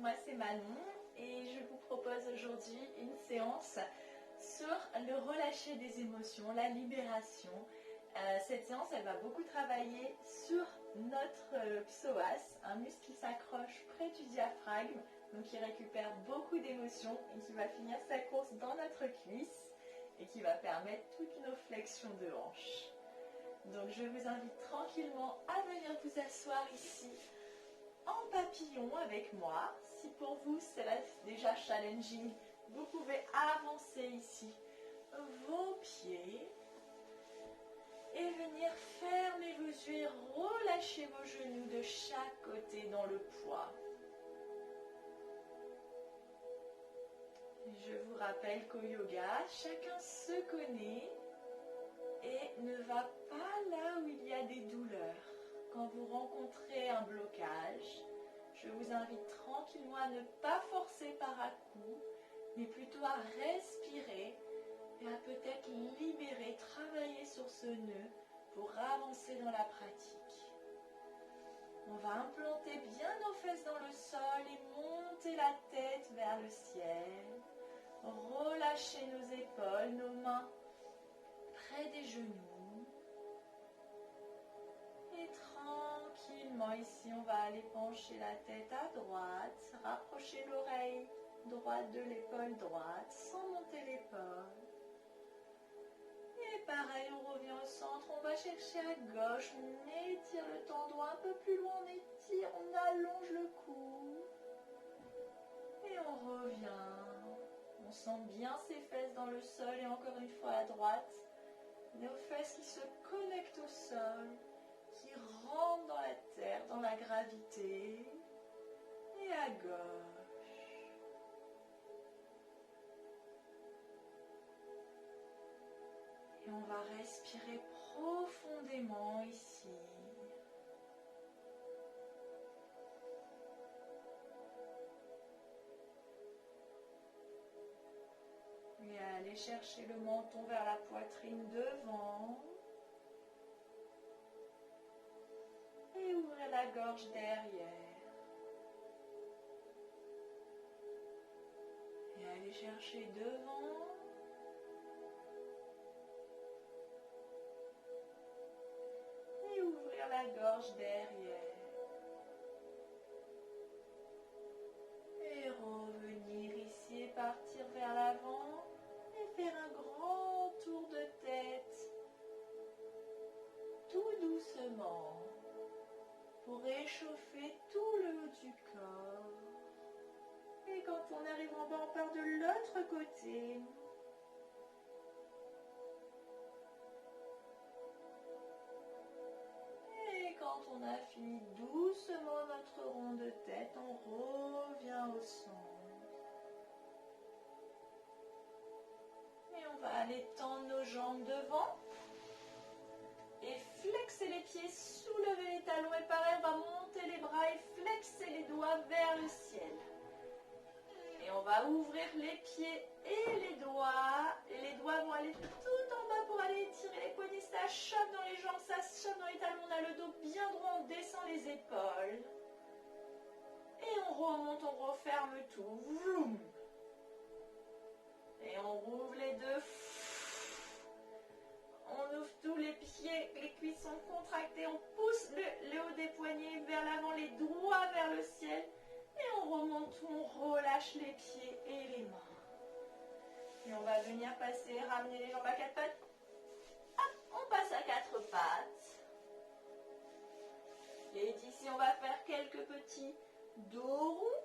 moi c'est Manon et je vous propose aujourd'hui une séance sur le relâcher des émotions, la libération. Cette séance, elle va beaucoup travailler sur notre psoas, un muscle qui s'accroche près du diaphragme, donc qui récupère beaucoup d'émotions et qui va finir sa course dans notre cuisse et qui va permettre toutes nos flexions de hanches. Donc je vous invite tranquillement à venir vous asseoir ici en papillon avec moi. Si pour vous c'est déjà challenging, vous pouvez avancer ici vos pieds et venir fermer vos yeux et relâcher vos genoux de chaque côté dans le poids. Je vous rappelle qu'au yoga, chacun se connaît et ne va pas là où il y a des douleurs. Quand vous rencontrez un blocage, je vous invite tranquillement à ne pas forcer par à-coups, mais plutôt à respirer et à peut-être libérer, travailler sur ce nœud pour avancer dans la pratique. On va implanter bien nos fesses dans le sol et monter la tête vers le ciel. Relâcher nos épaules, nos mains près des genoux. Et tranquillement, ici, on va aller pencher la tête à droite, rapprocher l'oreille droite de l'épaule droite, sans monter l'épaule. Et pareil, on revient au centre, on va chercher à gauche, on étire le tendon un peu plus loin, on étire, on allonge le cou. Et on revient. On sent bien ses fesses dans le sol et encore une fois à droite, nos fesses qui se connectent au sol, qui rentrent dans la terre, dans la gravité. Et à gauche. Et on va respirer profondément ici. Et aller chercher le menton vers la poitrine devant. Et ouvrir la gorge derrière. Et aller chercher devant. Et ouvrir la gorge derrière. Et revenir ici et partir vers l'avant. Et faire un grand tour de tête. Tout doucement. Pour réchauffer tout le haut du corps. Et quand on arrive en bas, on part de l'autre côté. Et quand on a fini doucement notre rond de tête, on revient au centre. Et on va aller tendre nos jambes devant. Et flexer les pieds, soulever les talons et pareil, on va monter les bras et flexer les doigts vers le ciel. Et on va ouvrir les pieds et les doigts. Et les doigts vont aller tout en bas pour aller étirer les poignets. Ça chope dans les jambes, ça chope dans les talons. On a le dos bien droit, on descend les épaules. Et on remonte, on referme tout. Vroom. Et on rouvre les deux. On ouvre tous les pieds, les cuisses sont contractées, on pousse le haut des poignets vers l'avant, les doigts vers le ciel. Et on remonte tout, on relâche les pieds et les mains. Et on va venir passer, ramener les jambes à quatre pattes. Hop, on passe à quatre pattes. Et d'ici, on va faire quelques petits dos ronds.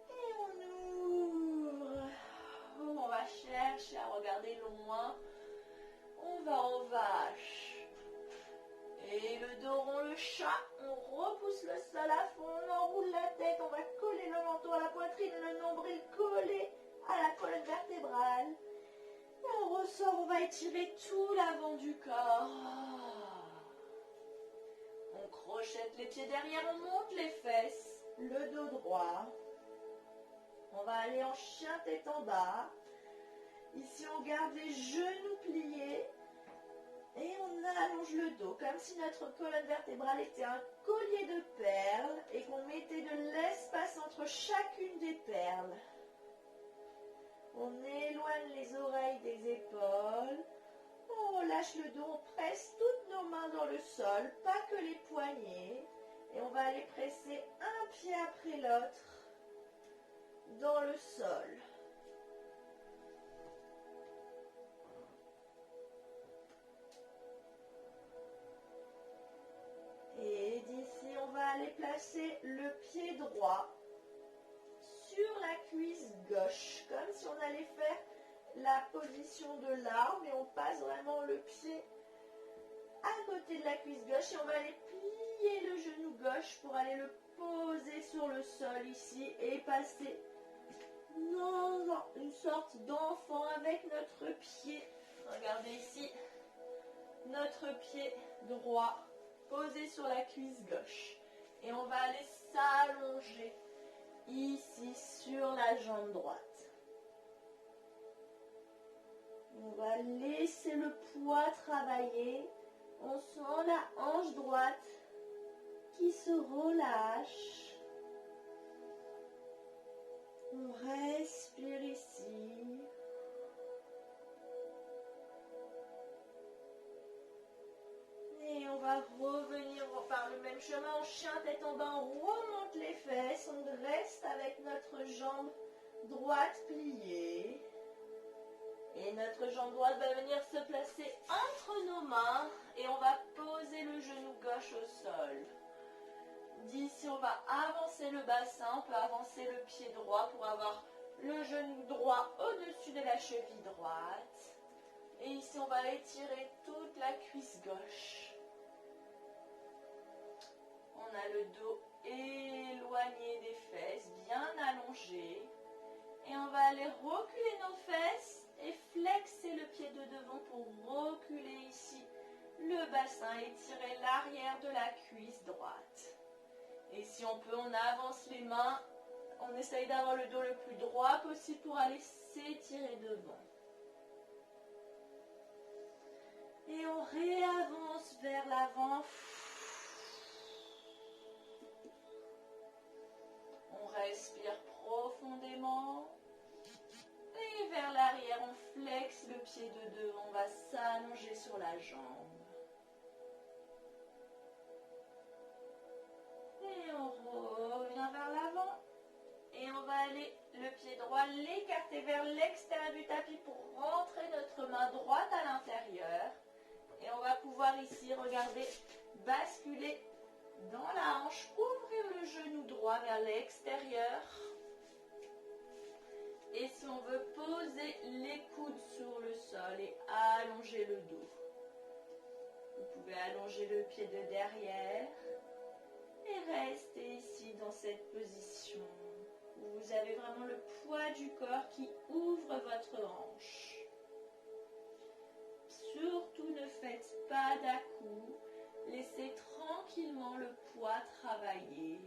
Et on ouvre. On va chercher à regarder loin. On va en vache. Et le dos rond, le chat, on repousse le sol à fond, on enroule la tête, on va coller le menton à la poitrine, le nombril collé à la colonne vertébrale. Et on ressort, on va étirer tout l'avant du corps. On crochette les pieds derrière, on monte les fesses, le dos droit. On va aller en chien tête en bas. Ici, on garde les genoux pliés. Et on allonge le dos, comme si notre colonne vertébrale était un collier de perles et qu'on mettait de l'espace entre chacune des perles. On éloigne les oreilles des épaules. On relâche le dos, on presse toutes nos mains dans le sol, pas que les poignets. Et on va aller presser un pied après l'autre dans le sol. Et d'ici, on va aller placer le pied droit sur la cuisse gauche, comme si on allait faire la position de l'arbre et on passe vraiment le pied à côté de la cuisse gauche et on va aller plier le genou gauche pour aller le poser sur le sol ici et passer dans une sorte d'enfant avec notre pied. Regardez ici, notre pied droit posé sur la cuisse gauche et on va aller s'allonger ici sur la jambe droite. On va laisser le poids travailler. On sent la hanche droite qui se relâche. On respire ici. Et on va revenir par le même chemin en chien tête en bas. On remonte les fesses. On reste avec notre jambe droite pliée. Et notre jambe droite va venir se placer entre nos mains et on va poser le genou gauche au sol. D'ici, on va avancer le bassin, on peut avancer le pied droit pour avoir le genou droit au-dessus de la cheville droite. Et ici, on va étirer toute la cuisse gauche. On a le dos éloigné des fesses, bien allongé. Et on va aller reculer nos fesses et flexer le pied de devant pour reculer ici le bassin et tirer l'arrière de la cuisse droite. Et si on peut, on avance les mains, on essaye d'avoir le dos le plus droit possible pour aller s'étirer devant. Et on réavance vers l'avant. On respire profondément. Et vers l'arrière, on flexe le pied de devant, on va s'allonger sur la jambe. Et on revient vers l'avant. Et on va aller le pied droit, l'écarter vers l'extérieur du tapis pour rentrer notre main droite à l'intérieur. Et on va pouvoir ici, regardez, basculer dans la hanche, ouvrir le genou droit vers l'extérieur. Et si on veut poser les coudes sur le sol et allonger le dos. Vous pouvez allonger le pied de derrière et rester ici dans cette position où vous avez vraiment le poids du corps qui ouvre votre hanche. Surtout ne faites pas d'à-coups, laissez tranquillement le poids travailler.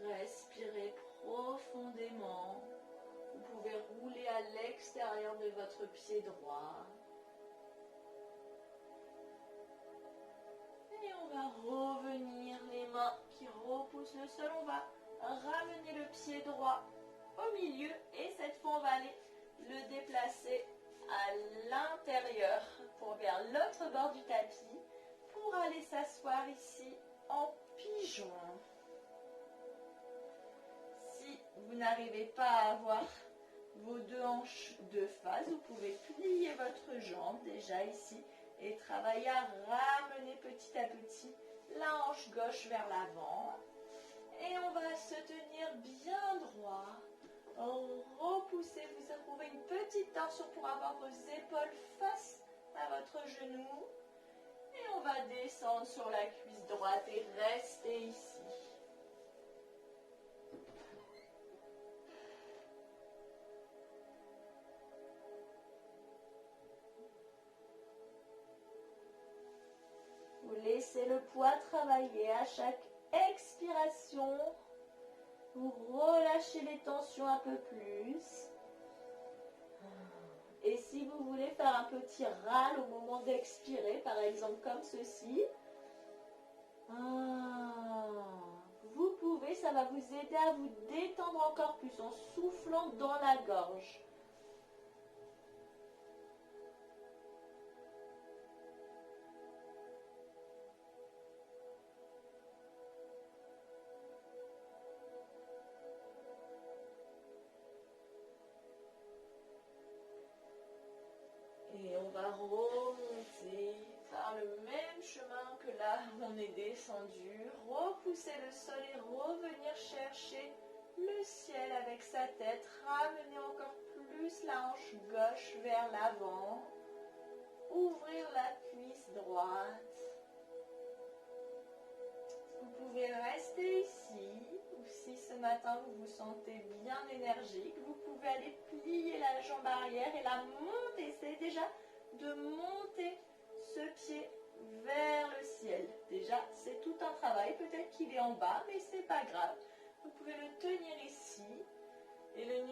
Respirez profondément. Vous pouvez rouler à l'extérieur de votre pied droit. Et on va revenir les mains qui repoussent le sol. On va ramener le pied droit au milieu et cette fois on va aller le déplacer à l'intérieur pour vers l'autre bord du tapis pour aller s'asseoir ici en pigeon. Si vous n'arrivez pas à avoir vos deux hanches de face, vous pouvez plier votre jambe déjà ici et travailler à ramener petit à petit la hanche gauche vers l'avant. Et on va se tenir bien droit. Repoussez, vous trouvez une petite torsion pour avoir vos épaules face à votre genou. Et on va descendre sur la cuisse droite et rester ici. Vous laissez le poids travailler à chaque expiration. Vous relâchez les tensions un peu plus. Et si vous voulez faire un petit râle au moment d'expirer, par exemple comme ceci, vous pouvez, ça va vous aider à vous détendre encore plus en soufflant dans la gorge. Et on va remonter par le même chemin que là où on est descendu, repousser le sol et revenir chercher le ciel avec sa tête, ramener encore plus la hanche gauche vers l'avant, ouvrir la cuisse droite. Vous pouvez rester ici, ou si ce matin vous vous sentez bien énergique, vous pouvez aller plier la jambe arrière et la monter. C'est déjà de monter ce pied vers le ciel. Déjà, c'est tout un travail. Peut-être qu'il est en bas, mais c'est pas grave. Vous pouvez le tenir ici. Et le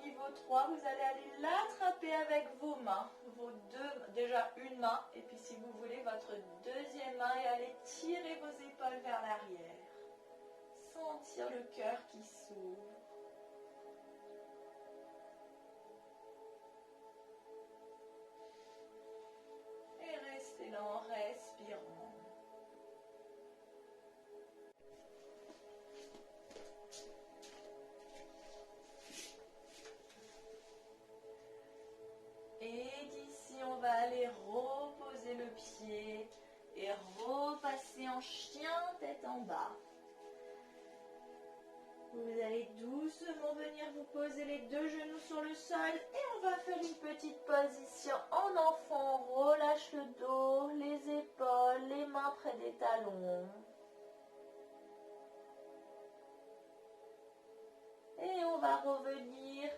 niveau 3, vous allez aller l'attraper avec vos mains. Déjà une main. Et puis si vous voulez, votre deuxième main et aller tirer vos épaules vers l'arrière. Sentir le cœur qui s'ouvre. Et restez là en respirant. Et d'ici, on va aller reposer le pied et repasser en chien tête en bas. Vous allez doucement venir vous poser les deux genoux sur le sol et on va faire une petite position en enfant. On relâche le dos, les épaules, les mains près des talons. Et on va revenir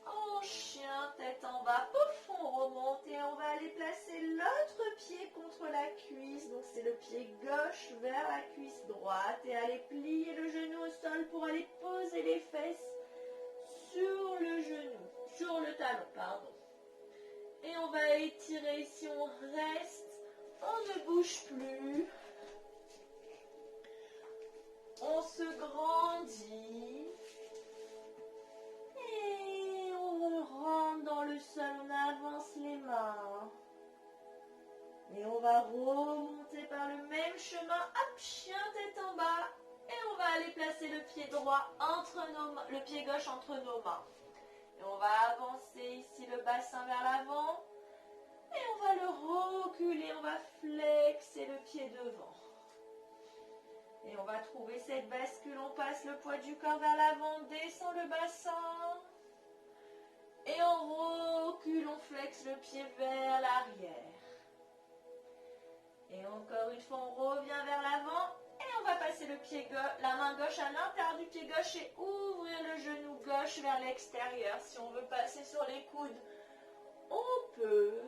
en chien, tête en bas, pouf, on remonte et on va aller placer l'autre pied contre la cuisse. Donc c'est le pied gauche vers la cuisse droite et aller plier le genou au sol pour aller poser les fesses sur le genou, sur le talon, pardon. Et on va étirer ici, on reste, on ne bouge plus. On se grandit. Et on rentre dans le sol, on avance les mains. Et on va remonter par le même chemin. Hop, chien tête en bas. Et on va aller placer le pied droit entre nos mains, le pied gauche entre nos mains. Et on va avancer ici le bassin vers l'avant. Et on va le reculer, on va flexer le pied devant. Et on va trouver cette bascule, on passe le poids du corps vers l'avant, on descend le bassin. Et on recule, on flexe le pied vers l'arrière. Et encore une fois, on revient vers l'avant. Et on va passer le pied la main gauche à l'intérieur du pied gauche et ouvrir le genou gauche vers l'extérieur. Si on veut passer sur les coudes, on peut.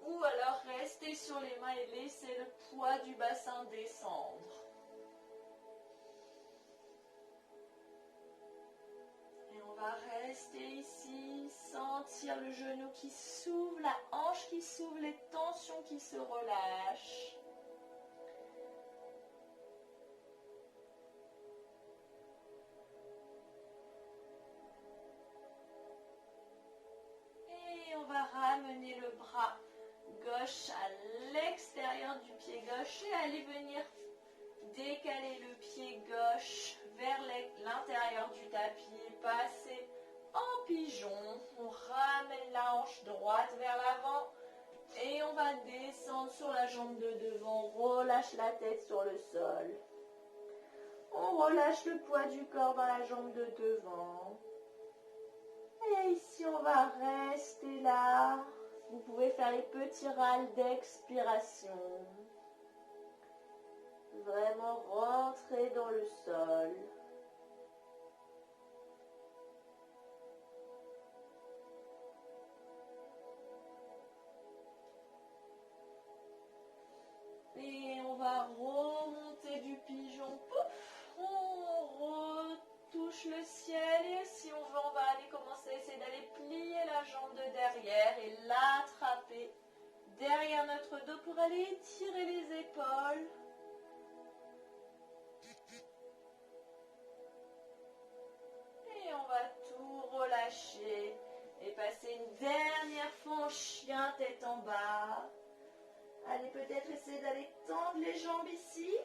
Ou alors rester sur les mains et laisser le poids du bassin descendre. Et on va rester ici, sentir le genou qui s'ouvre, la hanche qui s'ouvre, les tensions qui se relâchent. Et on va ramener le bras gauche à l'extérieur du pied gauche et aller venir décaler le pied gauche vers l'intérieur du tapis, passer en pigeon, on ramène la hanche droite vers l'avant et on va descendre sur la jambe de devant, on relâche la tête sur le sol. On relâche le poids du corps dans la jambe de devant. Et ici on va rester là. Vous pouvez faire les petits râles d'expiration. Vraiment rentrer dans le sol. Et on va remonter du pigeon. Pouf, on de derrière et l'attraper derrière notre dos pour aller étirer les épaules. Et on va tout relâcher et passer une dernière fois en chien tête en bas. Allez, peut-être essayer d'aller tendre les jambes ici.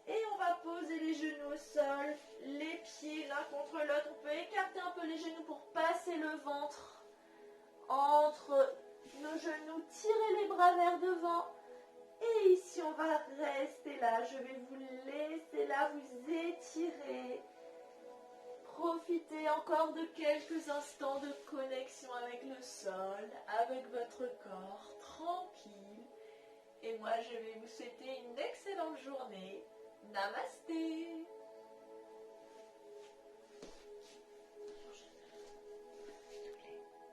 Et on va poser les genoux au sol, les pieds l'un contre l'autre. On peut écarter un peu les genoux pour passer le ventre entre nos genoux, tirer les bras vers devant. Et ici, on va rester là. Je vais vous laisser là, vous étirer. Profitez encore de quelques instants de connexion avec le sol, avec votre corps, tranquille. Et moi, je vais vous souhaiter une excellente journée. Namasté.